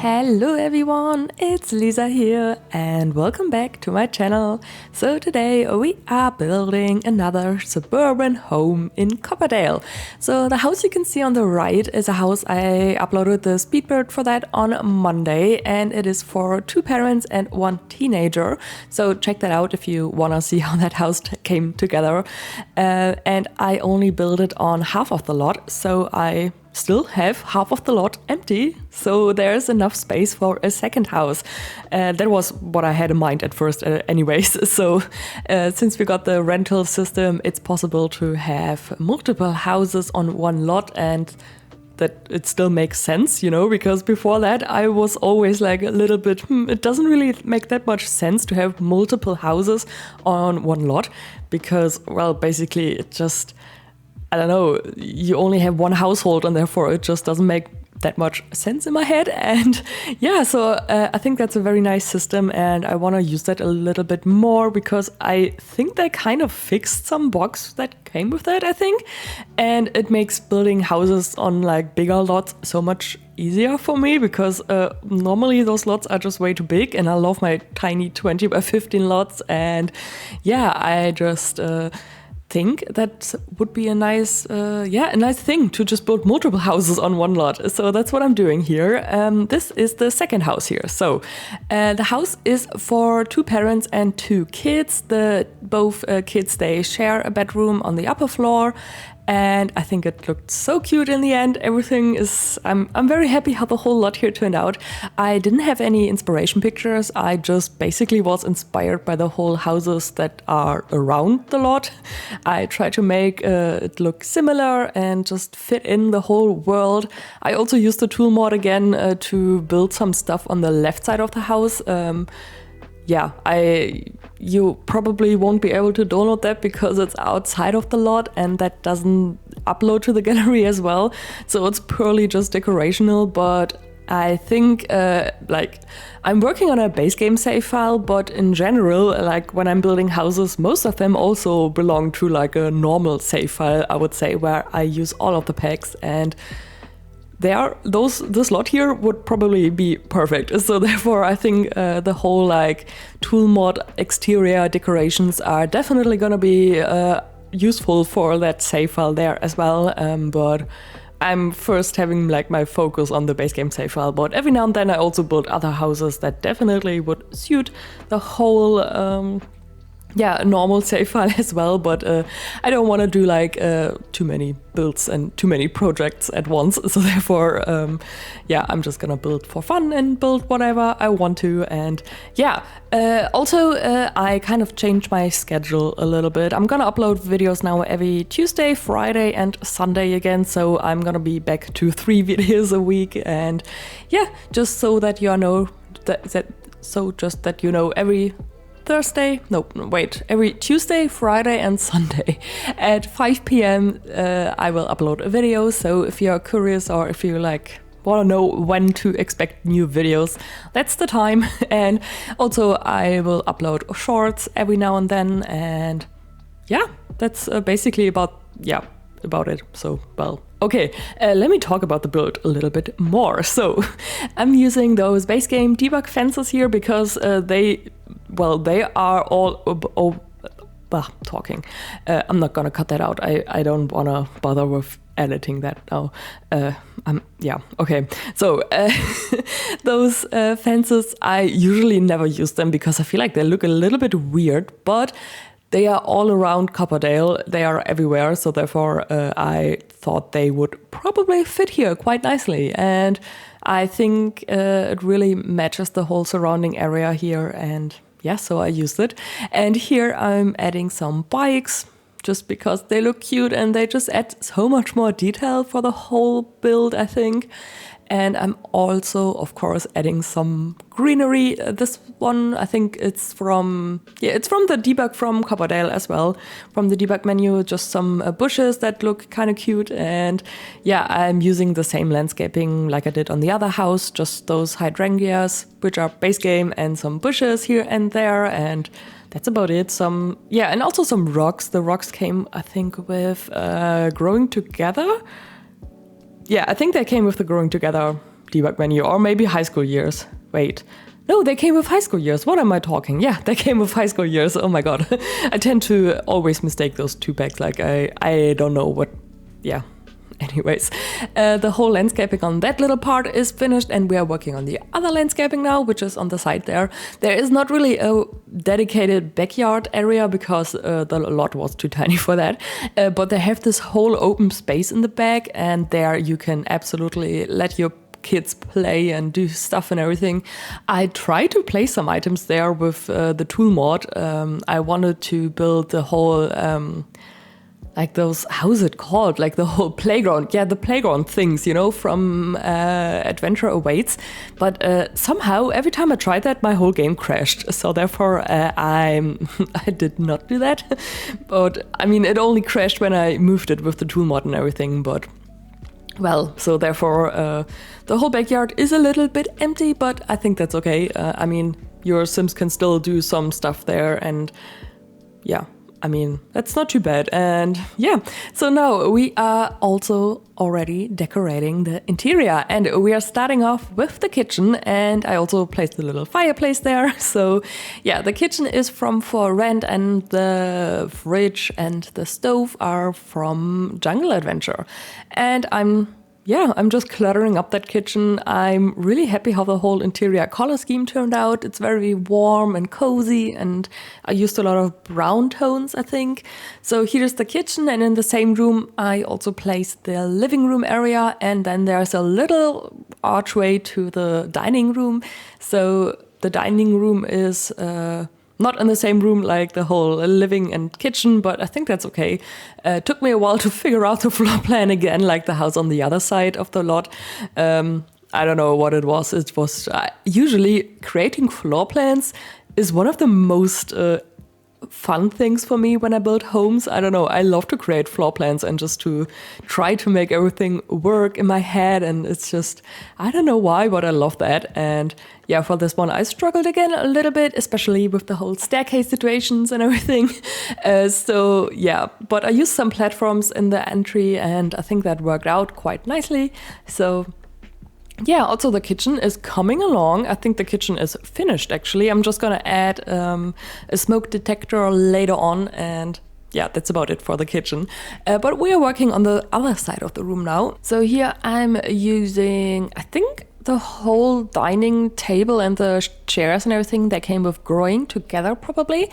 Hello everyone, it's Lisa here and welcome back to my channel. So today we are building another suburban home in Copperdale. So the house you can see on the right is a house I uploaded the Speedbuild for that on Monday, and it is for 2 parents and 1 teenager. So check that out if you wanna see how that house came together. And I only built it on half of the lot, so I still have half of the lot empty, so there's enough space for a second house. That was what I had in mind at first anyways. So since we got the rental system, it's possible to have multiple houses on one lot, and that it still makes sense, you know, because before that I was always like a little bit, it doesn't really make that much sense to have multiple houses on one lot, because, well, basically it just, I don't know, you only have one household and therefore it just doesn't make that much sense in my head. And yeah, so I think that's a very nice system and I want to use that a little bit more, because I think they kind of fixed some bugs that came with that, I think. And it makes building houses on like bigger lots so much easier for me, because normally those lots are just way too big and I love my tiny 20 by 15 lots. And yeah, I just think that would be a nice thing to just build multiple houses on one lot. So that's what I'm doing here. This is the second house here. So the house is for 2 parents and 2 kids. Both kids, they share a bedroom on the upper floor. And I think it looked so cute in the end. Everything is, I'm very happy how the whole lot here turned out. I didn't have any inspiration pictures. I just basically was inspired by the whole houses that are around the lot. I tried to make it look similar and just fit in the whole world. I also used the tool mod again to build some stuff on the left side of the house. You probably won't be able to download that because it's outside of the lot and that doesn't upload to the gallery as well. So it's purely just decorational, but I think I'm working on a base game save file, but in general, like when I'm building houses, most of them also belong to like a normal save file, I would say, where I use all of the packs, and this lot here would probably be perfect. So therefore I think the whole like tool mod exterior decorations are definitely gonna be useful for that save file there as well. But I'm first having like my focus on the base game save file, but every now and then I also build other houses that definitely would suit the whole normal save file as well, but I don't want to do like too many builds and too many projects at once. So therefore, I'm just gonna build for fun and build whatever I want to. And I kind of changed my schedule a little bit. I'm gonna upload videos now every Tuesday, Friday, and Sunday again. So I'm gonna be back to 3 videos a week. And yeah, just so that you know every Tuesday, Friday and Sunday at 5 p.m. I will upload a video. So if you're curious or if you like want to know when to expect new videos, that's the time. And also I will upload shorts every now and then. And yeah, that's basically about it. So, well, okay, let me talk about the build a little bit more. So I'm using those base game debug fences here because they are all talking. I'm not gonna cut that out. I don't wanna bother with editing that now. Okay. So those fences, I usually never use them because I feel like they look a little bit weird, but they are all around Copperdale. They are everywhere. So therefore, I thought they would probably fit here quite nicely. And I think it really matches the whole surrounding area here. And yeah, so I used it. And here I'm adding some bikes just because they look cute and they just add so much more detail for the whole build, I think. And I'm also, of course, adding some greenery. This one, I think it's from the debug from Copperdale as well. From the debug menu, just some bushes that look kind of cute. And yeah, I'm using the same landscaping like I did on the other house, just those hydrangeas, which are base game, and some bushes here and there. And that's about it. And also some rocks. The rocks came, I think, with growing together. Yeah, I think they came with the growing together debug menu, or maybe high school years. Wait. No, they came with high school years. What am I talking? Yeah, they came with high school years. Oh my god. I tend to always mistake those two packs. Like, I don't know what... Yeah. Anyways, the whole landscaping on that little part is finished, and we are working on the other landscaping now, which is on the side there. There is not really a dedicated backyard area because the lot was too tiny for that. But they have this whole open space in the back, and there you can absolutely let your kids play and do stuff and everything. I tried to place some items there with the tool mod. I wanted to build the whole... like those, how's it called? Like the whole playground. Yeah, the playground things, from Adventure Awaits. But somehow, every time I tried that, my whole game crashed. So therefore, I did not do that. But, I mean, it only crashed when I moved it with the tool mod and everything. But, well, so therefore, the whole backyard is a little bit empty. But I think that's okay. I mean, your Sims can still do some stuff there. And, yeah. I mean, that's not too bad. And yeah, so now we are also already decorating the interior, and we are starting off with the kitchen, and I also placed a little fireplace there. So yeah, the kitchen is from For Rent, and the fridge and the stove are from Jungle Adventure. And I'm just cluttering up that kitchen. I'm really happy how the whole interior color scheme turned out. It's very warm and cozy, and I used a lot of brown tones, I think. So here's the kitchen, and in the same room, I also placed the living room area, and then there's a little archway to the dining room. So the dining room is... not in the same room like the whole living and kitchen, but I think that's okay. Took me a while to figure out the floor plan again, like the house on the other side of the lot. I don't know what it was. It was usually creating floor plans is one of the most fun things for me when I build homes. I don't know, I love to create floor plans and just to try to make everything work in my head, and it's just, I don't know why, but I love that. And yeah, for this one I struggled again a little bit, especially with the whole staircase situations and everything. So yeah, but I used some platforms in the entry, and I think that worked out quite nicely. So yeah, also the kitchen is coming along. I think the kitchen is finished, actually. I'm just gonna add a smoke detector later on, and yeah, that's about it for the kitchen. But we are working on the other side of the room now. So here I'm using, I think, the whole dining table and the chairs and everything that came with growing together, probably.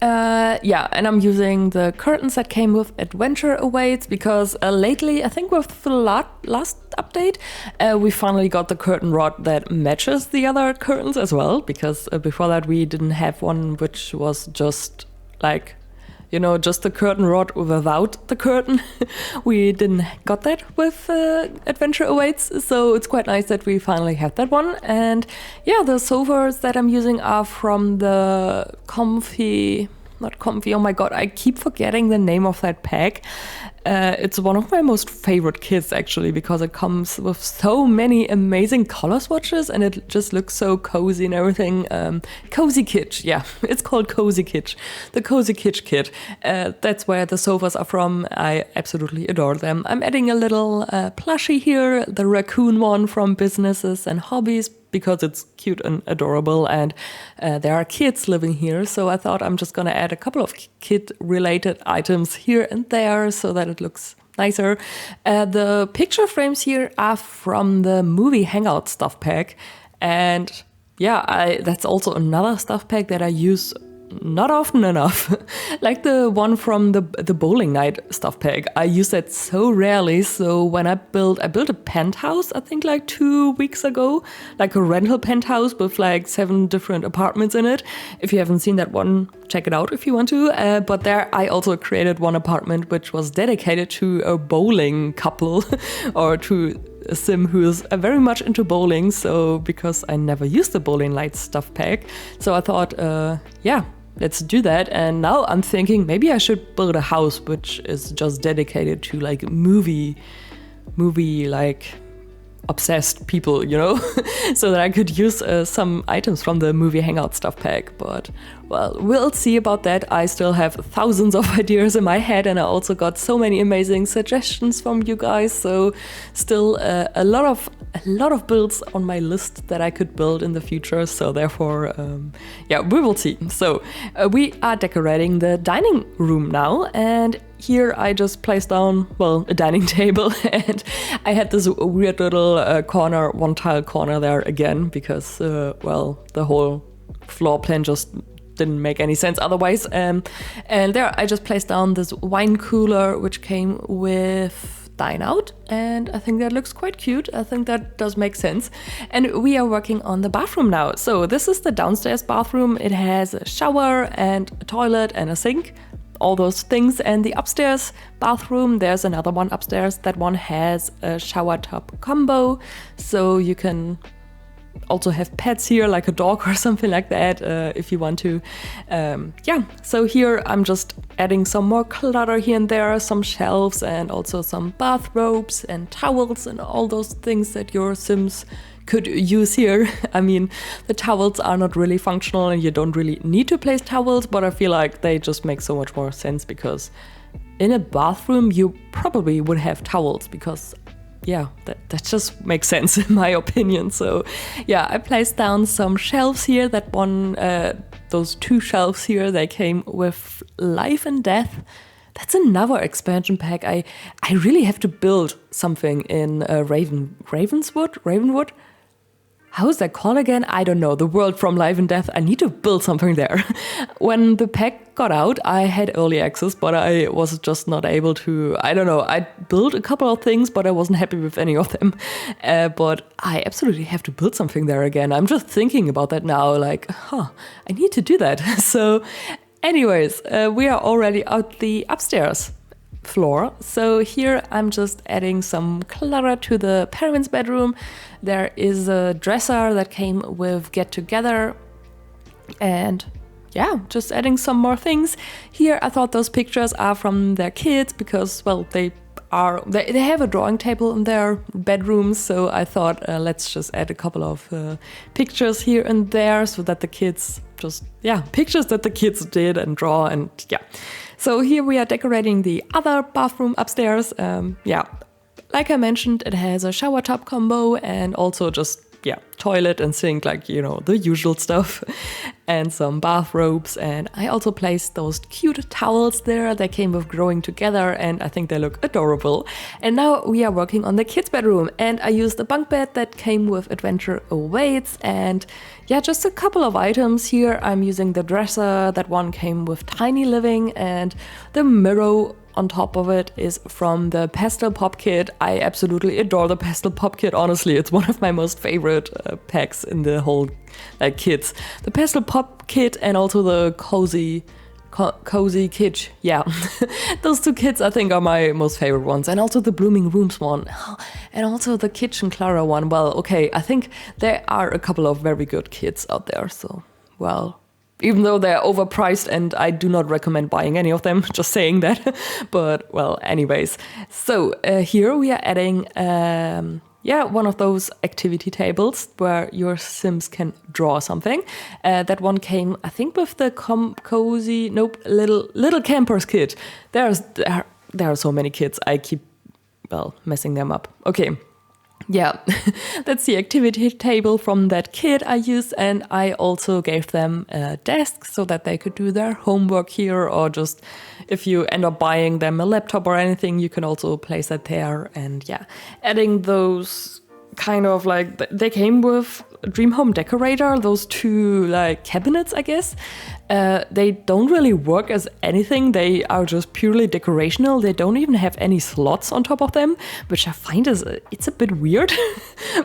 Yeah, and I'm using the curtains that came with Adventure Awaits because lately, I think with the last update, we finally got the curtain rod that matches the other curtains as well, because before that we didn't have one which was just like, just the curtain rod without the curtain. We didn't got that with Adventure Awaits, so it's quite nice that we finally have that one. And yeah, the sofas that I'm using are from the not comfy, oh my god, I keep forgetting the name of that pack. It's one of my most favorite kits, actually, because it comes with so many amazing color swatches and it just looks so cozy and everything. Cozy Kitsch, yeah, it's called Cozy Kitsch. The Cozy Kitsch kit. That's where the sofas are from. I absolutely adore them. I'm adding a little plushie here, the raccoon one from Businesses and Hobbies, because it's cute and adorable, and there are kids living here, so I thought I'm just gonna add a couple of kid-related items here and there so that it looks nicer. The picture frames here are from the movie Hangout stuff pack, and yeah, that's also another stuff pack that I use not often enough. Like the one from the bowling night stuff pack. I use that so rarely, so when I built a penthouse, I think like 2 weeks ago, like a rental penthouse with like 7 different apartments in it. If you haven't seen that one, check it out if you want to. But there I also created one apartment which was dedicated to a bowling couple or to a sim who is very much into bowling, so because I never used the bowling light stuff pack, so I thought, yeah, let's do that. And now I'm thinking maybe I should build a house which is just dedicated to like movie like obsessed people, you know, so that I could use some items from the movie Hangout stuff pack. But well, we'll see about that. I still have thousands of ideas in my head, and I also got so many amazing suggestions from you guys. So still a lot of builds on my list that I could build in the future. So therefore, yeah, we will see. So we are decorating the dining room now, and here I just placed down, well, a dining table, and I had this weird little corner, one tile corner there again, because, well, the whole floor plan just didn't make any sense otherwise. And there I just placed down this wine cooler, which came with Dine Out, and I think that looks quite cute. I think that does make sense. And we are working on the bathroom now. So this is the downstairs bathroom. It has a shower and a toilet and a sink, all those things. And the upstairs bathroom, there's another one upstairs. That one has a shower tub combo, so you can also have pets here, like a dog or something like that, if you want to. Yeah, so here I'm just adding some more clutter here and there, some shelves, and also some bathrobes and towels and all those things that your Sims could use here. I mean, the towels are not really functional and you don't really need to place towels, but I feel like they just make so much more sense, because in a bathroom you probably would have towels, because yeah, that just makes sense in my opinion. So yeah, I placed down some shelves here. That one, those two shelves here, they came with Life and Death. That's another expansion pack. I really have to build something in Ravenwood. How is that called again? I don't know. The world from Life and Death. I need to build something there. When the pack got out, I had early access, but I was just not able to. I don't know. I built a couple of things, but I wasn't happy with any of them. But I absolutely have to build something there again. I'm just thinking about that now. Like, I need to do that. So anyways, we are already at the upstairs floor. So here I'm just adding some clutter to the parents' bedroom. There is a dresser that came with Get Together, and yeah, just adding some more things. Here I thought those pictures are from their kids, because, well, they have a drawing table in their bedrooms, so I thought let's just add a couple of pictures here and there, so that the kids pictures that the kids did and draw, and yeah. So here we are decorating the other bathroom upstairs. Like I mentioned, it has a shower tub combo and also just, toilet and sink, like, you know, the usual stuff, and some bathrobes. And I also placed those cute towels there. They came with Growing Together, and I think they look adorable. And now we are working on the kids' bedroom, and I used a bunk bed that came with Adventure Awaits, and yeah, just a couple of items here. I'm using the dresser. That one came with Tiny Living, and the mirror on top of it is from the Pastel Pop Kit. I absolutely adore the Pastel Pop Kit, honestly. It's one of my most favorite packs in the whole kits. The Pastel Pop Kit and also the Cozy Kitsch. Yeah, those two kits I think are my most favorite ones. And also the Blooming Rooms one. And also the Kitchen Clara one. Well, okay, I think there are a couple of very good kits out there. So, well, even though they're overpriced, and I do not recommend buying any of them, just saying that. But, well, anyways. So here we are adding, one of those activity tables where your Sims can draw something. That one came, I think, with the Little Campers kit. There are so many kits. I keep, messing them up. Okay. Yeah, that's the activity table from that kit I used, and I also gave them a desk so that they could do their homework here, or just if you end up buying them a laptop or anything, you can also place that there. And yeah, adding those kind of they came with Dream Home Decorator, those two cabinets, I guess. They don't really work as anything. They are just purely decorational. They don't even have any slots on top of them, which I find it's a bit weird.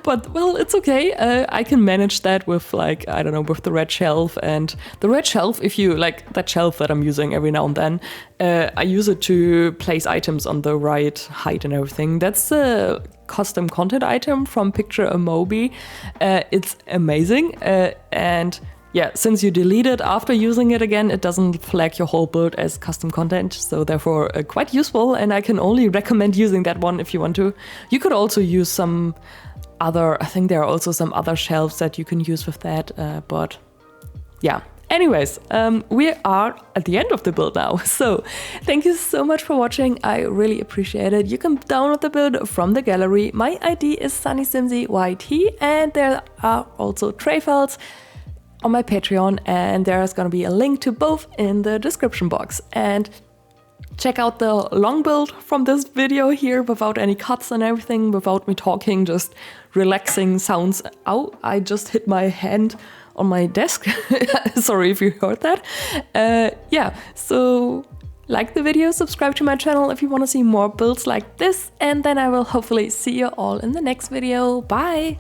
But, well, it's okay. I can manage that with with the red shelf. And the red shelf, if you that shelf that I'm using every now and then, I use it to place items on the right height and everything. That's a custom content item from Picture a Mobi. It's amazing. And yeah, since you delete it after using it again, it doesn't flag your whole build as custom content. So therefore quite useful, and I can only recommend using that one if you want to. You could also use some I think there are also some other shelves that you can use with that, but yeah. Anyways, we are at the end of the build now, so thank you so much for watching. I really appreciate it. You can download the build from the gallery. My ID is Sunnysimsie YT, and there are also tray files on my Patreon, and there's gonna be a link to both in the description box. And check out the long build from this video here without any cuts and everything, without me talking, just relaxing sounds. Ow, I just hit my hand on my desk. Sorry if you heard that. Yeah, so like the video, subscribe to my channel if you want to see more builds like this, and then I will hopefully see you all in the next video. Bye!